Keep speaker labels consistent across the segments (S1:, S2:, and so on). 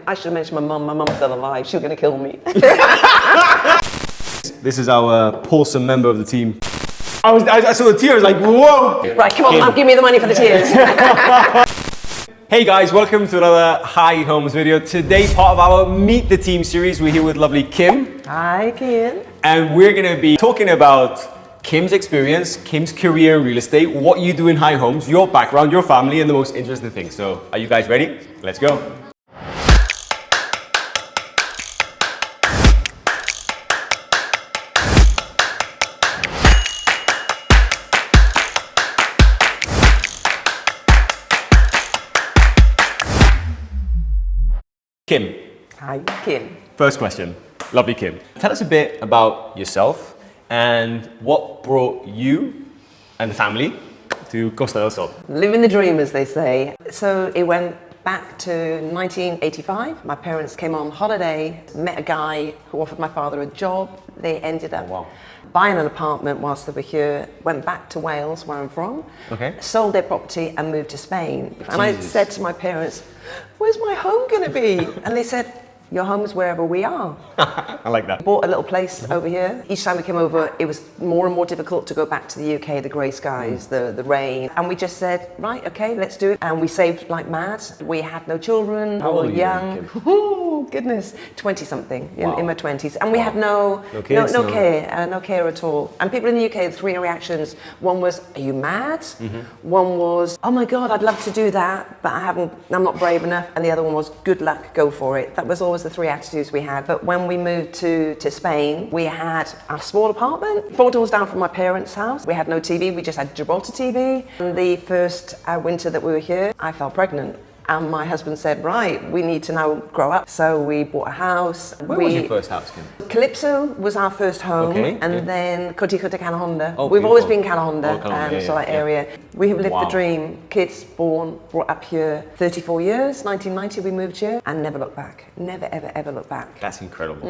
S1: I should have mentioned my mum. My mum's still alive. She's going to kill me.
S2: This is our Paulson member of the team. I saw the tears, like, whoa!
S1: Right, come on, Mum, give me the money for the tears.
S2: Hey guys, welcome to another Hi Homes video. Today, part of our Meet the Team series, we're here with lovely Kim.
S1: Hi, Kian.
S2: And we're gonna be talking about Kim's experience, Kim's career in real estate, what you do in Hi Homes, your background, your family, and the most interesting things. So, are you guys ready? Let's go. Kim.
S1: Hi, Kian.
S2: First question, lovely Kim. Tell us a bit about yourself and what brought you and the family to Costa del Sol.
S1: Living the dream, as they say. So it went back to 1985. My parents came on holiday, met a guy who offered my father a job. They ended up buying an apartment whilst they were here, went back to Wales, where I'm from, sold their property and moved to Spain. And I said to my parents, where's my home going to be? And they said, your home's wherever we are.
S2: I like that.
S1: Bought a little place over here. Each time we came over, it was more and more difficult to go back to the UK, the grey skies, the rain. And we just said, right, okay, let's do it. And we saved like mad. We had no children, we were young. Oh, goodness, 20-something, in my 20s. And we had no care at all. And people in the UK, three reactions. One was, are you mad? One was, oh my God, I'd love to do that, but I'm not brave enough. And the other one was, good luck, go for it. That was always the three attitudes we had. But when we moved to Spain, we had a small apartment, 4 doors down from my parents' house. We had no TV, we just had Gibraltar TV. And the first winter that we were here, I fell pregnant. And my husband said, right, we need to now grow up. So we bought a house.
S2: Where was your first house, Kim?
S1: Calypso was our first home, and then Cotico de Canahonda.
S2: Oh,
S1: We've always been Canahonda,
S2: so
S1: that area. We have lived the dream. Kids born, brought up here, 34 years, 1990 we moved here, and never looked back. Never, ever, ever looked back.
S2: That's incredible.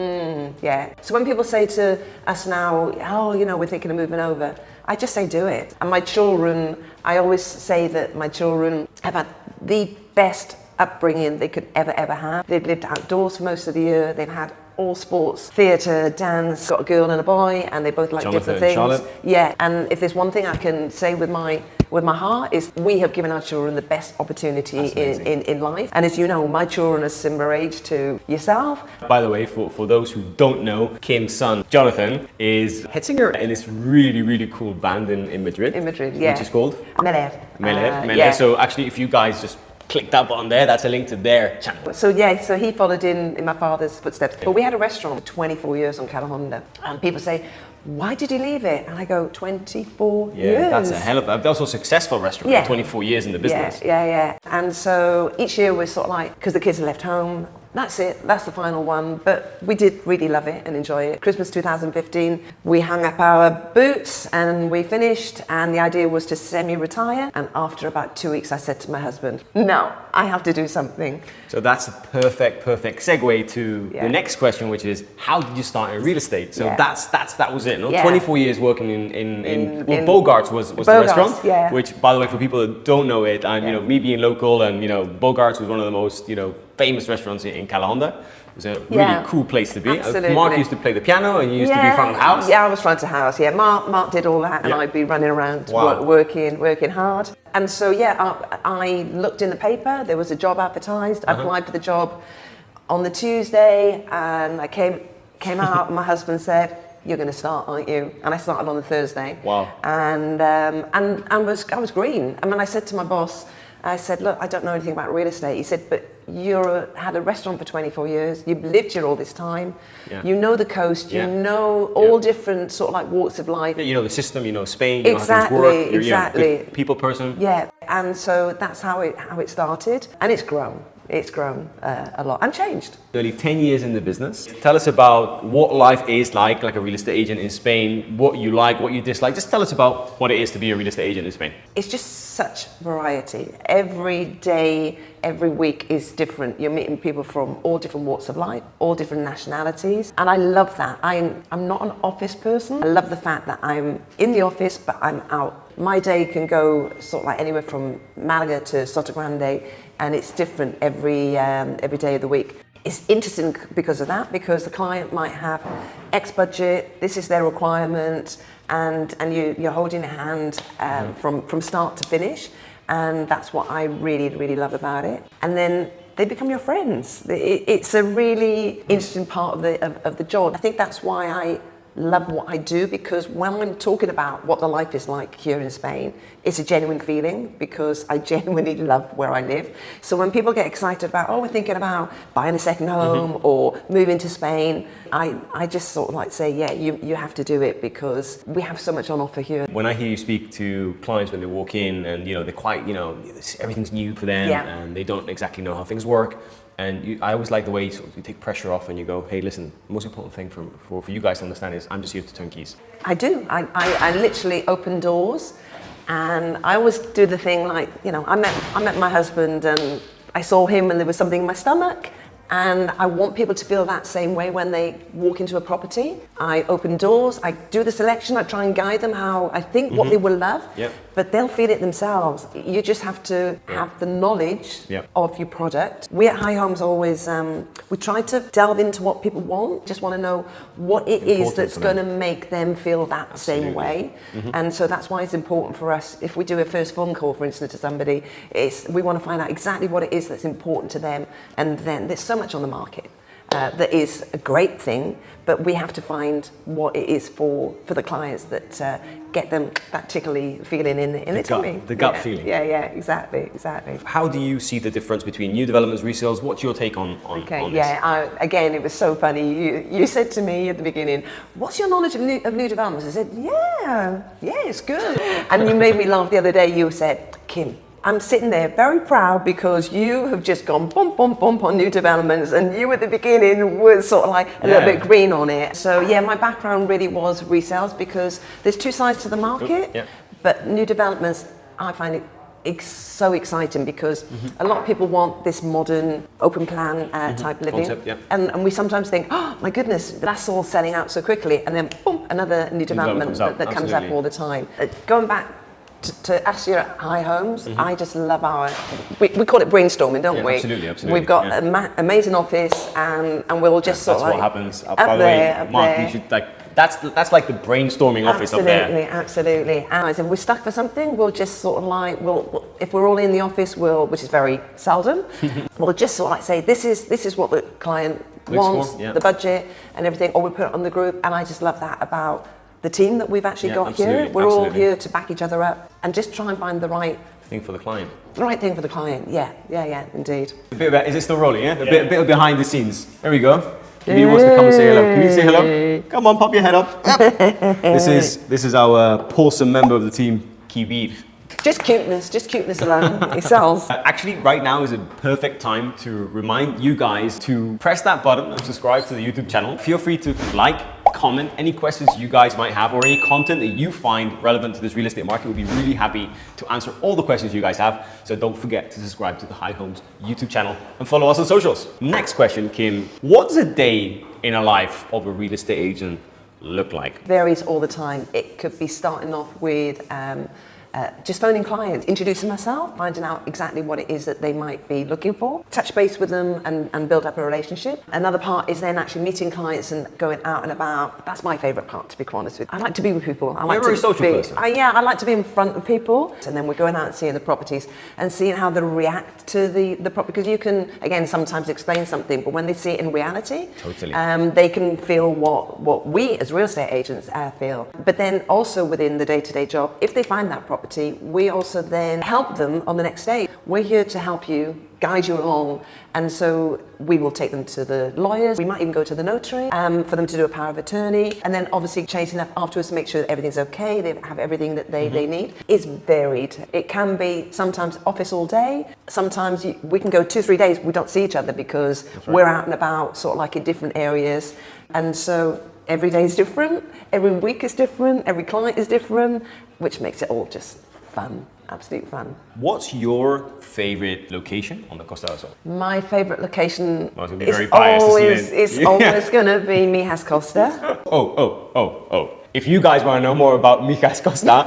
S1: Yeah. So when people say to us now, oh, we're thinking of moving over, I just say do it. And my children, I always say that my children have had the best upbringing they could ever have. They've lived outdoors for most of the year. They've had all sports, theatre, dance, got a girl and a boy, and they both like different things.
S2: Charlotte.
S1: Yeah, and if there's one thing I can say with my heart is we have given our children the best opportunity in life. And as you know, my children are similar age to yourself.
S2: By the way, for those who don't know, Kim's son, Jonathan, is head singer in this really cool band in Madrid.
S1: In Madrid, yeah.
S2: Which is called?
S1: Meler.
S2: Yeah. So actually, if you guys just click that button there, that's a link to their channel.
S1: So he followed in my father's footsteps. But we had a restaurant for 24 years on Canahonda. And people say, why did you leave it? And I go, 24 years.
S2: Yeah, that's a hell of that's also a successful restaurant, 24 years in the business.
S1: Yeah. And so each year we're sort of like, because the kids are left home, that's it, that's the final one. But we did really love it and enjoy it. Christmas 2015, we hung up our boots and we finished, and the idea was to semi-retire. And after about 2 weeks, I said to my husband, no, I have to do something.
S2: So that's a perfect segue to the next question, which is, how did you start in real estate? So that was it, no? 24 years working in Bogart's was the restaurant, which, by the way, for people that don't know it, me being local, and Bogart's was one of the most famous restaurants in Canahonda. It was a really cool place to be.
S1: Absolutely.
S2: Mark used to play the piano, and you used to be front of house.
S1: Yeah, I was front of house. Yeah, Mark did all that, and I'd be running around working hard. And so I looked in the paper. There was a job advertised. I applied for the job on the Tuesday, and I came out. And my husband said, "You're going to start, aren't you?" And I started on the Thursday.
S2: Wow.
S1: And I was green. I mean, I said to my boss, I said, look, I don't know anything about real estate. He said, but had a restaurant for 24 years. You've lived here all this time. Yeah. You know the coast. You know all different sort of like walks of life. Yeah,
S2: you know the system. You know Spain. You know how things work. You're a good people person.
S1: Yeah, and so that's how it started, and it's grown. It's grown a lot and changed.
S2: Nearly 10 years in the business. Tell us about what life is like a real estate agent in Spain, what you like, what you dislike. Just tell us about what it is to be a real estate agent in Spain.
S1: It's just such variety. Every day, every week is different. You're meeting people from all different walks of life, all different nationalities. And I love that. I'm not an office person. I love the fact that I'm in the office, but I'm out. My day can go sort of like anywhere from Malaga to Sotogrande and it's different every day of the week. It's interesting because of that, because the client might have X budget, this is their requirement, and you're holding a hand from start to finish, and that's what I really love about it. And then they become your friends. It's a really interesting part of the job. I think that's why I love what I do, because when I'm talking about what the life is like here in Spain, it's a genuine feeling, because I genuinely love where I live. So when people get excited about, oh, we're thinking about buying a second home or moving to Spain, I just sort of like say, yeah, you have to do it, because we have so much on offer here.
S2: When I hear you speak to clients when they walk in and, they're quite, everything's new for them and they don't exactly know how things work. And I always like the way you take pressure off and you go, hey, listen, the most important thing for you guys to understand is I'm just here to turn keys.
S1: I do. I literally open doors, and I always do the thing like, I met my husband and I saw him and there was something in my stomach. And I want people to feel that same way when they walk into a property. I open doors, I do the selection, I try and guide them how I think what they will love, but they'll feel it themselves. You just have to have the knowledge of your product. We at High Homes always, we try to delve into what people want, just want to know what it is that's going to make them feel that same way. And so that's why it's important for us, if we do a first phone call, for instance, to somebody, we want to find out exactly what it is that's important to them, and then there's so much on the market that is a great thing, but we have to find what it is for the clients that get them that tickly feeling in the tummy.
S2: The gut feeling.
S1: Yeah, exactly.
S2: How do you see the difference between new developments, resales? What's your take on this?
S1: Again, it was so funny. You said to me at the beginning, what's your knowledge of new developments? I said, yeah, it's good. And you made me laugh the other day. You said, Kim, I'm sitting there very proud because you have just gone bump on new developments, and you at the beginning were sort of like a little bit green on it. So my background really was resales, because there's two sides to the market, but new developments, I find it so exciting, because a lot of people want this modern open plan type living. Concept, and we sometimes think, oh my goodness, that's all selling out so quickly, and then boom, another new development that comes up all the time. Going back to us here at High Homes, I just love we call it brainstorming, don't we?
S2: Absolutely.
S1: We've got an amazing office, and we'll just sort of
S2: what happens. By the way, Mark, you should that's like the brainstorming office up there.
S1: Absolutely. And if we're stuck for something, we'll just sort of like, if we're all in the office, which is very seldom, we'll just sort of like say, this is what the client wants, the budget and everything, or we put it on the group. And I just love that about the team that we've actually got here. We're all here to back each other up and just try and find the right
S2: thing for the client.
S1: The right thing for the client, yeah, indeed.
S2: A bit about, is it still rolling, yeah? A bit of behind the scenes. There we go. He wants to come and say hello. Can you say hello? Come on, pop your head up. Yep. This is our awesome member of the team, Kian.
S1: Just cuteness alone. It sells.
S2: Actually, right now is a perfect time to remind you guys to press that button and subscribe to the YouTube channel. Feel free to like, comment any questions you guys might have, or any content that you find relevant to this real estate market. We'll be really happy to answer all the questions you guys have. So don't forget to subscribe to the High Homes YouTube channel and follow us on socials. Next question, Kim. What does a day in a life of a real estate agent look like?
S1: Varies all the time. It could be starting off with just phoning clients, introducing myself, finding out exactly what it is that they might be looking for, touch base with them and build up a relationship. Another part is then actually meeting clients and going out and about. That's my favourite part, to be quite honest with you. I like to be with people.
S2: You're a very social person.
S1: I like to be in front of people. And then we're going out and seeing the properties and seeing how they react to the property. Because you can, again, sometimes explain something, but when they see it in reality, they can feel what we as real estate agents feel. But then also within the day-to-day job, if they find that property, we also then help them on the next day. We're here to help you, guide you along, and so we will take them to the lawyers. We might even go to the notary for them to do a power of attorney, and then obviously chasing up afterwards to make sure that everything's okay, they have everything that they need. It's varied. It can be sometimes office all day, sometimes we can go 2-3 days we don't see each other because we're out and about sort of like in different areas, and so every day is different, every week is different, every client is different, which makes it all just fun, absolute fun.
S2: What's your favorite location on the Costa del Sol?
S1: My favorite location
S2: it's gonna be very biased,
S1: it's always going to be Mijas Costa.
S2: Oh. if you guys want to know more about Mijas Costa,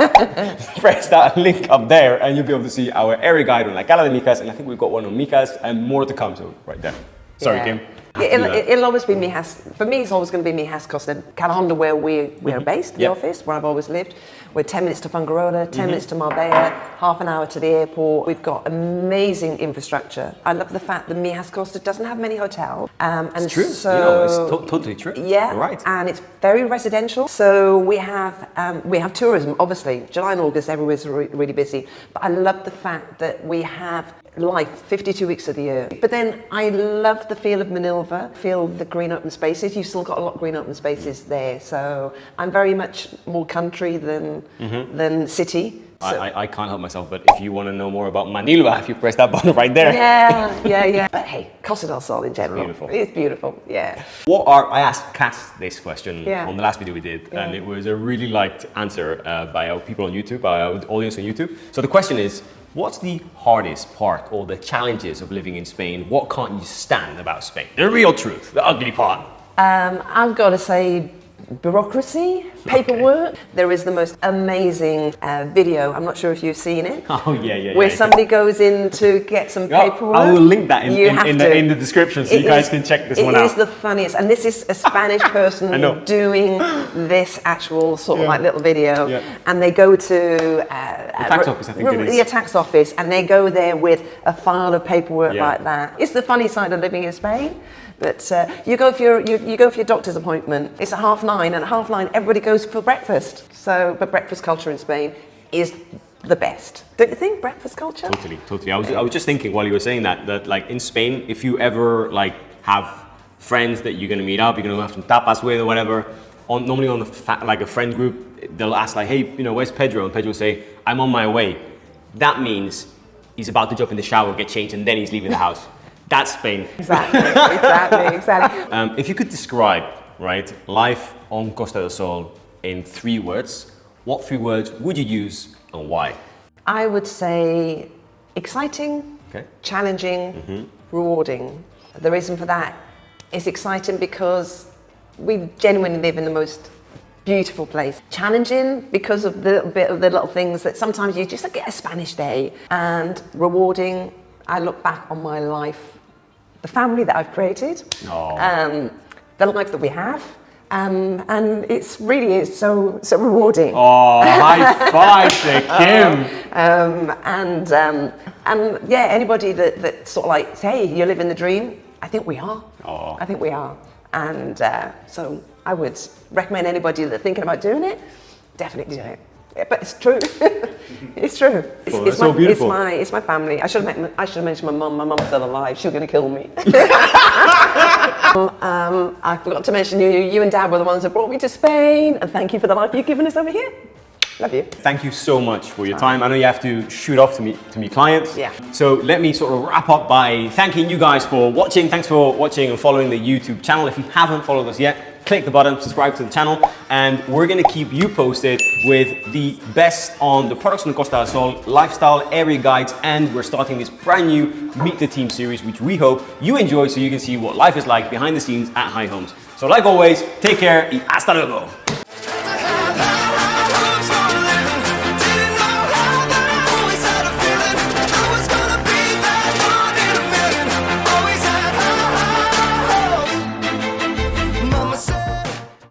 S2: press that link up there and you'll be able to see our area guide on La Cala de Mijas, and I think we've got one on Mijas and more to come, so right there. Sorry, Kim.
S1: It'll always be Mijas. For me, it's always going to be Mijas Costa. Calahonda, where we're based, the office, where I've always lived. We're 10 minutes to Fungarola, 10 minutes to Marbella, half an hour to the airport. We've got amazing infrastructure. I love the fact that Mijas Costa doesn't have many hotels.
S2: It's true. So, it's totally true.
S1: Yeah,
S2: you're right.
S1: And it's very residential. So we have tourism, obviously. July and August, everywhere's really busy. But I love the fact that we have life 52 weeks of the year. But then I love the feel of Manilva, feel the green open spaces. You've still got a lot of green open spaces there. So I'm very much more country than city. So.
S2: I can't help myself, but if you want to know more about Manilva, if you press that button right there.
S1: Yeah. But hey, Costa del Sol in general. It's beautiful, yeah.
S2: I asked Cass this question on the last video we did, and it was a really liked answer by our people on YouTube, by our audience on YouTube. So the question is, what's the hardest part or the challenges of living in Spain? What can't you stand about Spain? The real truth, the ugly part.
S1: I've got to say bureaucracy, paperwork. Okay. There is the most amazing video, I'm not sure if you've seen it.
S2: Oh yeah.
S1: Where somebody goes in to get some paperwork.
S2: I will link that in the description so you guys can check this one out.
S1: It is the funniest, and this is a Spanish person doing this actual sort of like little video, and they go to
S2: the tax office, I think it is.
S1: The tax office, and they go there with a file of paperwork like that. It's the funny side of living in Spain. But you go for your doctor's appointment. It's at 9:30, and at 9:30 everybody goes for breakfast. But breakfast culture in Spain is the best. Don't you think, breakfast culture?
S2: Totally. I was just thinking while you were saying that like in Spain, if you ever like have friends that you're gonna meet up, you're gonna have some tapas with or whatever. Normally on a friend group, they'll ask like, hey, where's Pedro? And Pedro will say, I'm on my way. That means he's about to jump in the shower, get changed, and then he's leaving the house. That's Spain.
S1: Exactly.
S2: If you could describe, life on Costa del Sol in 3 words, what 3 words would you use and why?
S1: I would say exciting, challenging, rewarding. The reason for that is exciting because we genuinely live in the most beautiful place. Challenging because of the little things that sometimes you just get a Spanish day. And rewarding, I look back on my life, the family that I've created, the life that we have, and it really is so rewarding.
S2: Oh, high five to Kim!
S1: Anybody that sort of like, hey, you live in the dream, I think we are.
S2: Oh.
S1: I think we are. And so I would recommend anybody that's thinking about doing it, definitely do it. Yeah, but it's true. It's true. It's
S2: so beautiful.
S1: It's my family. I should have mentioned my mum. My mum's still alive. She was going to kill me. I forgot to mention you and Dad were the ones that brought me to Spain, and thank you for the life you've given us over here. Love you.
S2: Thank you so much for your time. I know you have to shoot off to meet clients.
S1: Yeah.
S2: So let me sort of wrap up by thanking you guys for watching. Thanks for watching and following the YouTube channel. If you haven't followed us yet, click the button, subscribe to the channel, and we're going to keep you posted with the best on the products on the Costa del Sol, lifestyle, area guides, and we're starting this brand new Meet the Team series, which we hope you enjoy so you can see what life is like behind the scenes at High Homes. So like always, take care y hasta luego.